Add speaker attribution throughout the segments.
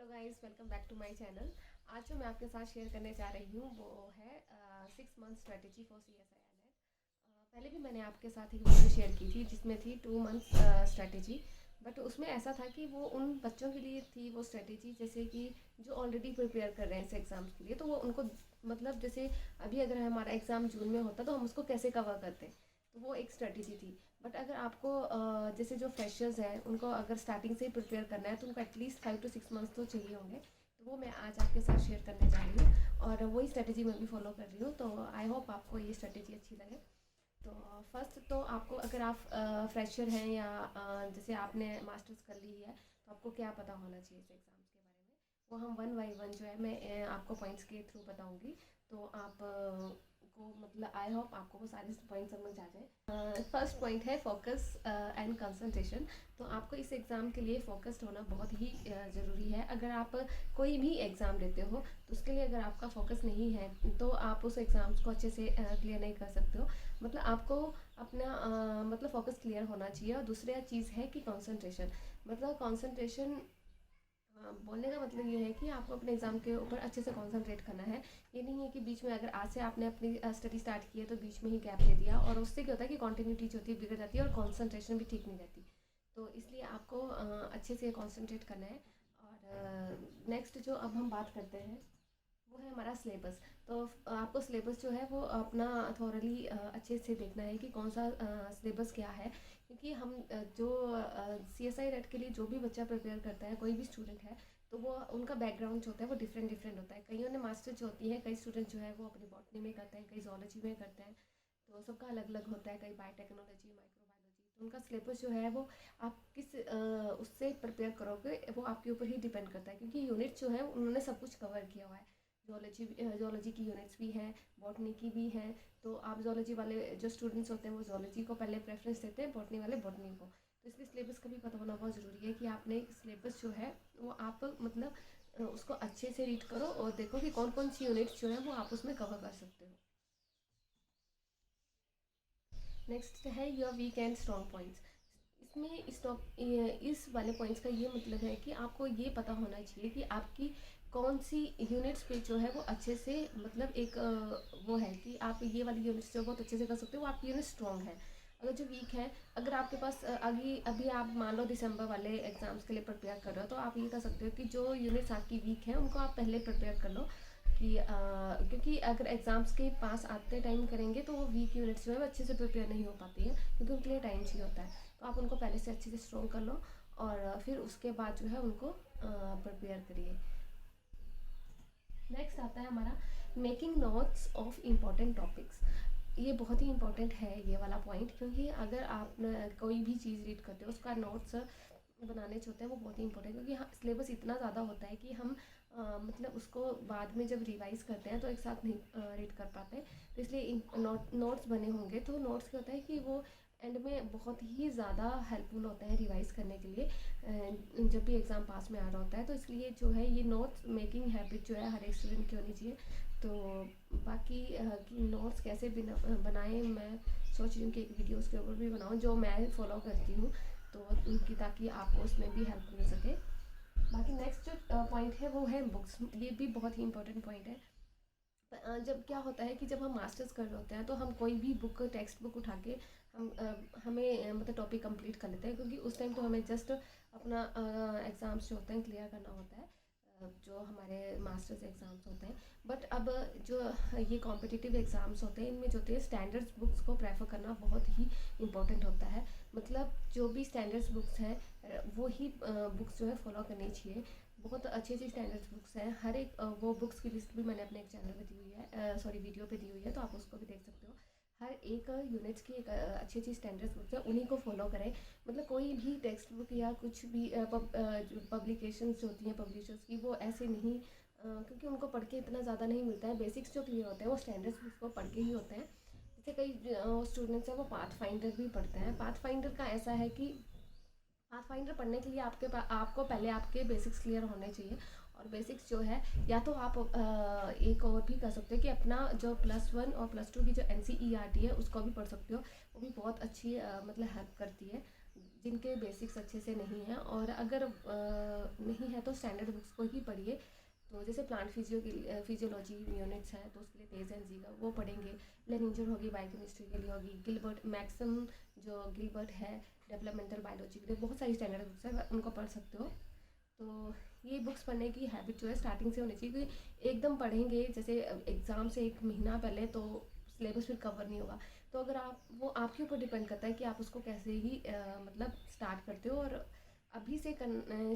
Speaker 1: Hello guys, welcome back to my channel. आज जो मैं आपके साथ शेयर करने जा रही हूँ वो है 6 month strategy for CSIR net. पहले भी मैंने आपके साथ एक वीडियो शेयर की थी जिसमें थी 2 मंथ स्ट्रेटजी। बट उसमें ऐसा था कि वो उन बच्चों के लिए थी वो स्ट्रेटजी जैसे कि जो ऑलरेडी प्रिपेयर कर रहे हैं ऐसे एग्ज़ाम्स के लिए, तो वो उनको मतलब जैसे अभी अगर हमारा एग्ज़ाम जून में होता तो हम उसको कैसे कवर करते, तो वो एक स्ट्रेटजी थी। बट अगर आपको जैसे जो फ्रेशर्स हैं उनको अगर स्टार्टिंग से ही प्रिपेयर करना है तो उनको एटलीस्ट 5 to 6 मंथ्स तो चाहिए होंगे। तो वो मैं आज आपके साथ शेयर करने जा रही हूँ और वही स्ट्रेटजी मैं भी फॉलो कर रही हूँ। तो आई होप आपको ये स्ट्रेटजी अच्छी लगे। तो फर्स्ट तो आपको अगर आप फ्रेशर हैं या जैसे आपने मास्टर्स कर ली है तो आपको क्या पता होना चाहिए इस एग्ज़ाम्स के बारे में, वो हम वन बाई वन जो है मैं आपको पॉइंट्स के थ्रू बताऊंगी। तो आप को मतलब आई होप आपको वो सारे पॉइंट समझ आ जाए। फर्स्ट पॉइंट है फोकस एंड कंसंट्रेशन। तो आपको इस एग्ज़ाम के लिए फोकस्ड होना बहुत ही ज़रूरी है। अगर आप कोई भी एग्ज़ाम देते हो तो उसके लिए अगर आपका फोकस नहीं है तो आप उस एग्ज़ाम्स को अच्छे से क्लियर नहीं कर सकते हो। मतलब आपको अपना मतलब फोकस क्लियर होना चाहिए। और दूसरी चीज़ है कि कंसंट्रेशन, मतलब कंसंट्रेशन बोलने का मतलब ये है कि आपको अपने एग्ज़ाम के ऊपर अच्छे से कंसंट्रेट करना है। ये नहीं है कि बीच में अगर आज से आपने अपनी स्टडी स्टार्ट की है तो बीच में ही गैप दे दिया, और उससे क्या होता है कि कंटिन्यूटी जो होती है बिगड़ जाती है और कंसंट्रेशन भी ठीक नहीं रहती। तो इसलिए आपको अच्छे से कंसंट्रेट करना है। और नेक्स्ट जो अब हम बात करते हैं वो है हमारा सिलेबस। तो आपको सिलेबस जो है वो अपना थॉरली अच्छे से देखना है कि कौन सा सिलेबस क्या है। क्योंकि हम जो CSI नेट के लिए जो भी बच्चा प्रिपेयर करता है, कोई भी स्टूडेंट है, तो वो उनका बैकग्राउंड जो होता है वो डिफरेंट डिफरेंट होता है। कईयों ने मास्टर जो होती है, कई स्टूडेंट जो है वो अपनी बॉटनी में करते हैं, कई जोलॉजी में करते हैं। तो सबका अलग अलग होता है, कई बायोटेक्नोलॉजी, माइक्रोबायोलॉजी। तो उनका सिलेबस जो है वो आप किस उससे प्रिपेयर करोगे वो आपके ऊपर ही डिपेंड करता है। क्योंकि यूनिट जो है उन्होंने सब कुछ कवर किया हुआ है। जोलॉजी की यूनिट्स भी हैं, बॉटनी की भी हैं। तो आप जोलॉजी वाले जो स्टूडेंट्स होते हैं वो जोलॉजी को पहले प्रेफरेंस देते हैं, बॉटनी वाले बॉटनी को। तो इसलिए सिलेबस का भी पता होना बहुत ज़रूरी है कि आपने सिलेबस जो है वो आप मतलब उसको अच्छे से रीड करो और देखो कि कौन कौन सी यूनिट्स जो है वो आप उसमें कवर कर सकते हो। नेक्स्ट है your weak and strong points. इसमें इस वाले पॉइंट्स का ये मतलब है कि आपको ये पता होना चाहिए कि आपकी कौन सी यूनिट्स पे जो है वो अच्छे से मतलब एक वो है कि आप ये वाली यूनिट्स जो बहुत अच्छे से कर सकते हो, वो आपकी यूनिट स्ट्रॉन्ग है। अगर जो वीक है, अगर आपके पास अभी अभी आप मान लो दिसंबर वाले एग्ज़ाम्स के लिए प्रिपेयर कर रहे हो, तो आप ये कर सकते हो कि जो यूनिट्स आपकी वीक हैं उनको आप पहले प्रिपेयर कर लो। कि क्योंकि अगर एग्ज़ाम्स के पास आते टाइम करेंगे तो वो वीक यूनिट्स जो है वो अच्छे से प्रिपेयर नहीं हो पाती है, क्योंकि उनके लिए टाइम चाहिए होता है। तो आप उनको पहले से अच्छे से स्ट्रॉन्ग कर लो और फिर उसके बाद जो है उनको प्रिपेयर करिए। नेक्स्ट आता है हमारा making notes of important topics. ये बहुत ही इंपॉर्टेंट है ये वाला पॉइंट, क्योंकि अगर आप कोई भी चीज़ रीड करते हो उसका नोट्स बनाने जो होते हैं वो बहुत ही इंपॉर्टेंट है। क्योंकि सिलेबस इतना ज़्यादा होता है कि हम मतलब उसको बाद में जब रिवाइज करते हैं तो एक साथ नहीं रीड कर पाते। तो इसलिए नोट्स बने होंगे तो नोट्स क्या होता है कि वो एंड में बहुत ही ज़्यादा हेल्पफुल होते हैं रिवाइज करने के लिए जब भी एग्ज़ाम पास में आ रहा होता है। तो इसलिए जो है ये नोट्स मेकिंग हैबिट जो है हर एक स्टूडेंट की होनी चाहिए। तो बाकी कि नोट्स कैसे बनाएं, मैं सोच रही हूँ कि एक वीडियो उसके ऊपर भी बनाऊँ जो मैं फॉलो करती हूँ, तो उनकी ताकि आपको उसमें भी हेल्प मिल सके। बाकी नेक्स्ट जो पॉइंट है वो है बुक्स। ये भी बहुत ही इंपॉर्टेंट पॉइंट है। जब क्या होता है कि जब हम मास्टर्स कर रहे होते हैं तो हम कोई भी बुक टेक्स्ट बुक उठा के हम हमें मतलब टॉपिक कंप्लीट कर लेते हैं, क्योंकि उस टाइम तो हमें जस्ट अपना एग्ज़ाम्स जो होते हैं क्लियर करना होता है, जो हमारे मास्टर्स एग्ज़ाम्स होते हैं। बट अब जो ये कॉम्पिटिटिव एग्ज़ाम्स होते हैं इनमें जो होते हैं स्टैंडर्ड्स बुक्स को प्रेफर करना बहुत ही इंपॉर्टेंट होता है। मतलब जो भी स्टैंडर्ड्स बुक्स हैं वो ही बुक्स जो है फॉलो करनी चाहिए। बहुत अच्छी अच्छी स्टैंडर्ड्स बुक्स हैं, हर एक वो बुक्स की लिस्ट भी मैंने अपने एक चैनल पे दी हुई है, सॉरी वीडियो पे दी हुई है, तो आप उसको भी देख सकते हो। हर एक यूनिट्स की एक अच्छी अच्छी स्टैंडर्ड्स बुक्स है, उन्हीं को फॉलो करें। मतलब कोई भी टेक्स्ट बुक या कुछ भी पब्लिकेशंस जो होती हैं पब्लिशर्स की, वो ऐसे नहीं क्योंकि उनको पढ़ के इतना ज़्यादा नहीं मिलता है। बेसिक्स जो क्लियर होते हैं वो स्टैंडर्ड्स बुक्स को पढ़ के ही होते हैं। जैसे कई स्टूडेंट्स हैं वो पाथ फाइंडर भी पढ़ते हैं। पाथ फाइंडर का ऐसा है कि पाथफाइंडर पढ़ने के लिए आपको पहले आपके बेसिक्स क्लियर होने चाहिए। और बेसिक्स जो है या तो आप एक और भी कर सकते हो कि अपना जो +1 और +2 की जो NCERT है उसको भी पढ़ सकते हो। वो भी बहुत अच्छी मतलब हेल्प करती है। जिनके बेसिक्स अच्छे से नहीं हैं, और अगर नहीं है तो स्टैंडर्ड बुक्स को ही पढ़िए। तो जैसे प्लांट फिजियोलॉजी यूनिट्स हैं तो उसके लिए तेज एंड जी का वो पढ़ेंगे। लेनिंजर होगी बायोकेमिस्ट्री के लिए, होगी गिलबर्ट मैक्सम जो गिलबर्ट है डेवलपमेंटल बायोलॉजी के लिए, बहुत सारी स्टैंडर्ड बुक्स हैं, उनको पढ़ सकते हो। तो ये बुक्स पढ़ने की हैबिट जो है स्टार्टिंग से होनी चाहिए, क्योंकि एकदम पढ़ेंगे जैसे एग्ज़ाम से एक महीना पहले तो सिलेबस फिर कवर नहीं होगा। तो अगर आप वो आपके ऊपर डिपेंड करता है कि आप उसको कैसे ही मतलब स्टार्ट करते हो, और अभी से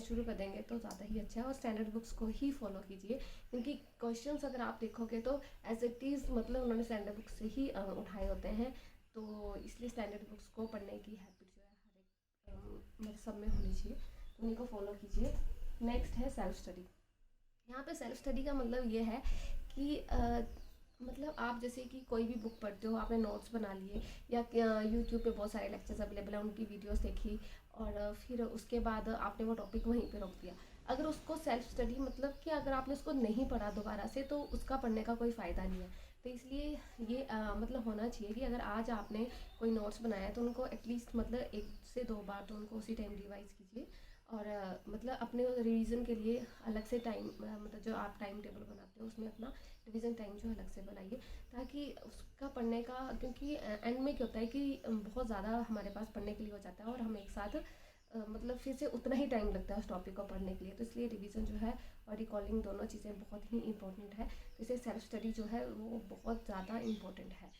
Speaker 1: शुरू कर देंगे तो ज़्यादा ही अच्छा है। और स्टैंडर्ड बुक्स को ही फॉलो कीजिए, क्योंकि क्वेश्चंस अगर आप देखोगे तो एज इट इज़ मतलब उन्होंने स्टैंडर्ड बुक्स से ही उठाए होते हैं। तो इसलिए स्टैंडर्ड बुक्स को पढ़ने की हैबिट जो है हर एक मतलब सब में होनी चाहिए, तो उन्हीं को फॉलो कीजिए। नेक्स्ट है सेल्फ स्टडी। यहाँ पे सेल्फ स्टडी का मतलब ये है कि मतलब आप जैसे कि कोई भी बुक पढ़ते हो, आपने नोट्स बना लिए, या यूट्यूब पे बहुत सारे लेक्चर्स अवेलेबल हैं, उनकी वीडियोस देखी, और फिर उसके बाद आपने वो टॉपिक वहीं पे रोक दिया। अगर उसको सेल्फ स्टडी मतलब कि अगर आपने उसको नहीं पढ़ा दोबारा से तो उसका पढ़ने का कोई फ़ायदा नहीं है। तो इसलिए ये मतलब होना चाहिए कि अगर आज आपने कोई नोट्स बनाया है तो उनको एटलीस्ट मतलब 1 से 2 बार तो उनको उसी टाइम रिवाइज़ कीजिए। और मतलब अपने रिवीजन के लिए अलग से टाइम मतलब जो आप टाइम टेबल बनाते हो उसमें अपना रिवीजन टाइम जो अलग से बनाइए, ताकि उसका पढ़ने का, क्योंकि एंड में क्या होता है कि बहुत ज़्यादा हमारे पास पढ़ने के लिए हो जाता है और हम एक साथ मतलब फिर से उतना ही टाइम लगता है उस टॉपिक को पढ़ने के लिए। तो इसलिए रिवीजन जो है और रिकॉलिंग दोनों चीज़ें बहुत ही इंपॉर्टेंट है। तो इसलिए सेल्फ स्टडी जो है वो बहुत ज़्यादा इम्पोर्टेंट है।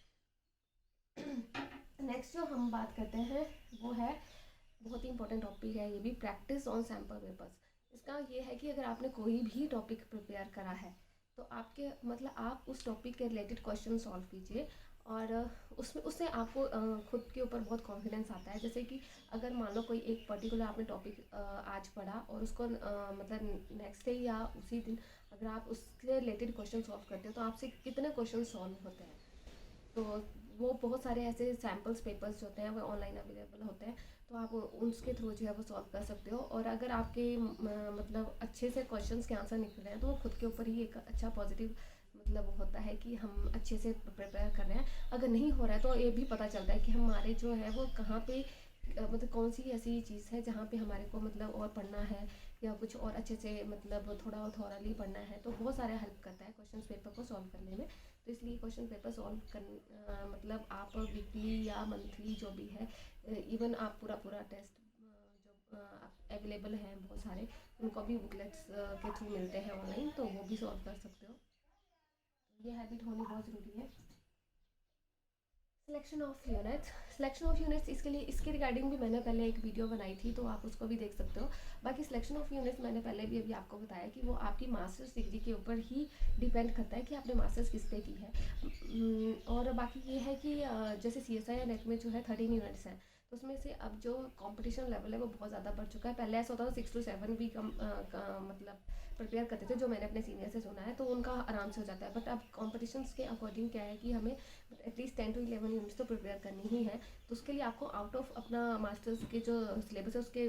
Speaker 1: नेक्स्ट जो हम बात करते हैं वो है, बहुत ही इंपॉर्टेंट टॉपिक है ये भी, प्रैक्टिस ऑन सैम्पल पेपर्स। इसका ये है कि अगर आपने कोई भी टॉपिक प्रिपेयर करा है तो आपके मतलब आप उस टॉपिक के रिलेटेड क्वेश्चन सॉल्व कीजिए, और उसमें उससे आपको खुद के ऊपर बहुत कॉन्फिडेंस आता है। जैसे कि अगर मान लो कोई एक पर्टिकुलर आपने टॉपिक आज पढ़ा और उसको मतलब नेक्स्ट डे या उसी दिन अगर आप उसके रिलेटेड क्वेश्चन सॉल्व करते हो तो आपसे कितने क्वेश्चन सॉल्व होते हैं। तो वो बहुत सारे ऐसे सैम्पल्स पेपर्स जो होते हैं वो ऑनलाइन अवेलेबल होते हैं, तो आप उसके थ्रू जो है वो सॉल्व कर सकते हो। और अगर आपके मतलब अच्छे से क्वेश्चंस के आंसर निकल रहे हैं तो वो खुद के ऊपर ही एक अच्छा पॉजिटिव मतलब होता है कि हम अच्छे से प्रिपेयर कर रहे हैं। अगर नहीं हो रहा है तो ये भी पता चलता है कि हमारे जो है वो कहाँ पे मतलब कौन सी ऐसी चीज़ है जहाँ पे हमारे को मतलब और पढ़ना है, या कुछ और अच्छे से मतलब थोड़ा और थॉरली पढ़ना है। तो बहुत सारे हेल्प करता है क्वेश्चन पेपर को सॉल्व करने में। तो इसलिए क्वेश्चन पेपर सॉल्व कर मतलब आप वीकली या मंथली जो भी है, इवन आप पूरा पूरा टेस्ट जो अवेलेबल हैं बहुत सारे, उनको भी बुकलेट्स के थ्रू मिलते हैं ऑनलाइन, तो वो भी सॉल्व कर सकते हो। ये हैबिट होनी बहुत ज़रूरी है। सिलेक्शन ऑफ यूनिट्स इसके रिगार्डिंग भी मैंने पहले एक वीडियो बनाई थी, तो आप उसको भी देख सकते हो। बाकी सिलेक्शन ऑफ यूनिट्स मैंने पहले भी अभी आपको बताया कि वो आपकी मास्टर्स डिग्री के ऊपर ही डिपेंड करता है कि आपने मास्टर्स किस पे की है। और बाकी ये है कि जैसे CSI या नेट में जो है 13 यूनिट्स हैं, तो उसमें से अब जो कंपटीशन लेवल है वो बहुत ज़्यादा बढ़ चुका है। पहले ऐसा होता था 6 to 7 भी मतलब प्रिपेयर करते थे, जो मैंने अपने सीनियर से सुना है, तो उनका आराम से हो जाता है। बट अब कॉम्पिटिशन्स के अकॉर्डिंग क्या है कि हमें एटलीस्ट 10 to 11 यूनिट्स तो प्रिपेयर करनी ही है। तो उसके लिए आपको आउट ऑफ अपना मास्टर्स के जो सिलेबस है उसके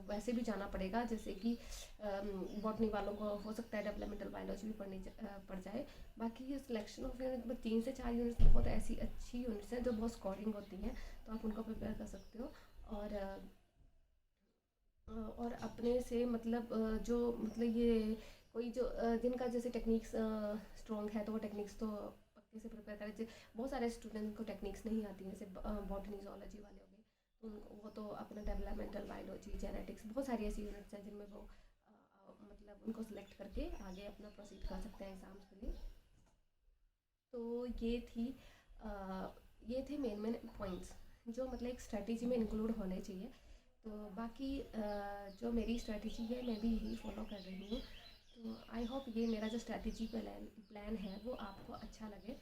Speaker 1: वैसे भी जाना पड़ेगा। जैसे कि बॉटनी वालों को हो सकता है डेवलपमेंटल बायोलॉजी भी पढ़ जाए। बाकी सिलेक्शन ऑफ यूनिट में 3 से 4 यूनिट्स बहुत ऐसी अच्छी यूनिट्स हैं जो बहुत स्कोरिंग होती हैं, तो आप उनको प्रिपेयर कर सकते हो। और अपने से मतलब जो मतलब ये कोई जो जिनका जैसे टेक्निक्स स्ट्रॉन्ग है तो वो टेक्निक्स तो पक्के से प्रिपेयर करें। बहुत सारे स्टूडेंट को टेक्निक्स नहीं आती हैं, जैसे बॉटनी जोलॉजी वाले हो गए, तो वो तो अपना डेवलपमेंटल बायोलॉजी जेनेटिक्स बहुत सारी ऐसी यूनिट्स हैं जिनमें वो मतलब उनको सिलेक्ट करके आगे अपना प्रोसीड कर सकते हैं एग्ज़ाम्स के लिए। तो ये थे मेन मेन पॉइंट्स जो मतलब एक स्ट्रेटजी में इंक्लूड होने चाहिए। तो बाकी जो मेरी स्ट्रेटजी है मैं भी यही फॉलो कर रही हूँ। तो आई होप ये मेरा जो स्ट्रेटजी प्लान है वो आपको अच्छा लगे।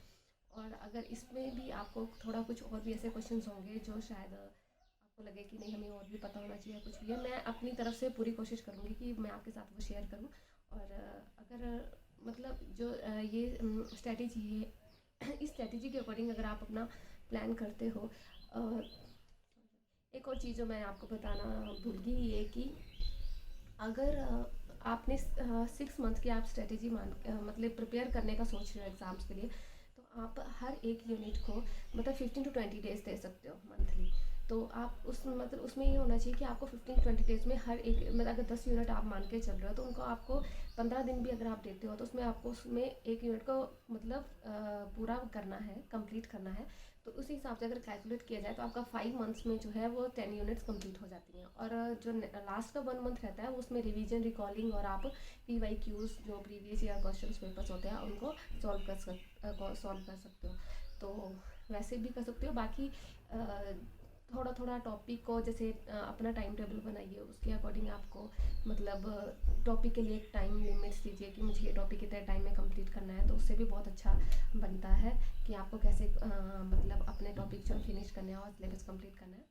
Speaker 1: और अगर इसमें भी आपको थोड़ा कुछ और भी ऐसे क्वेश्चंस होंगे जो शायद आपको लगे कि नहीं हमें और भी पता होना चाहिए कुछ भी है, मैं अपनी तरफ से पूरी कोशिश करूँगी कि मैं आपके साथ वो शेयर करूँ। और अगर मतलब जो ये स्ट्रेटजी है इस स्ट्रेटजी के अकॉर्डिंग अगर आप अपना प्लान करते हो। एक और चीज़ जो मैं आपको बताना भूल गई ये कि अगर आपने 6 मंथ की आप स्ट्रेटजी मतलब प्रिपेयर करने का सोच रहे हो एग्ज़ाम्स के लिए, तो आप हर एक यूनिट को मतलब 15 to 20 डेज़ दे सकते हो मंथली। तो आप उस मतलब उसमें ये होना चाहिए कि आपको 15-20 डेज़ में हर एक मतलब अगर 10 यूनिट आप मान के चल रहे हो तो उनको आपको 15 दिन भी अगर आप देते हो तो उसमें आपको उसमें एक यूनिट को मतलब पूरा करना है, कंप्लीट करना है। तो उसी हिसाब से अगर कैलकुलेट किया जाए तो आपका 5 मंथ्स में जो है वो 10 यूनिट्स कंप्लीट हो जाती हैं। और जो लास्ट का 1 मंथ रहता है वो उसमें रिवीजन, रिकॉलिंग और आप PYQs जो प्रीवियस ईयर क्वेश्चन पेपर्स होते हैं उनको सॉल्व कर सकते हो। तो वैसे भी कर सकते हो। बाकी थोड़ा थोड़ा टॉपिक को जैसे अपना टाइम टेबल बनाइए, उसके अकॉर्डिंग आपको मतलब टॉपिक के लिए एक टाइम लिमिट्स दीजिए कि मुझे ये टॉपिक इतने टाइम में कंप्लीट करना है। तो उससे भी बहुत अच्छा बनता है कि आपको कैसे मतलब अपने टॉपिक जो फिनिश करने हैं और सिलेबस कंप्लीट करना है।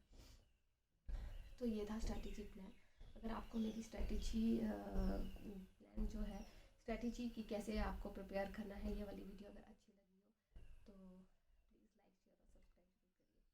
Speaker 1: तो ये था स्ट्रैटेजी प्लान। अगर आपको मेरी स्ट्रैटेजी प्लान जो है स्ट्रैटेजी की कैसे आपको प्रिपेयर करना है, ये वाली वीडियो अगर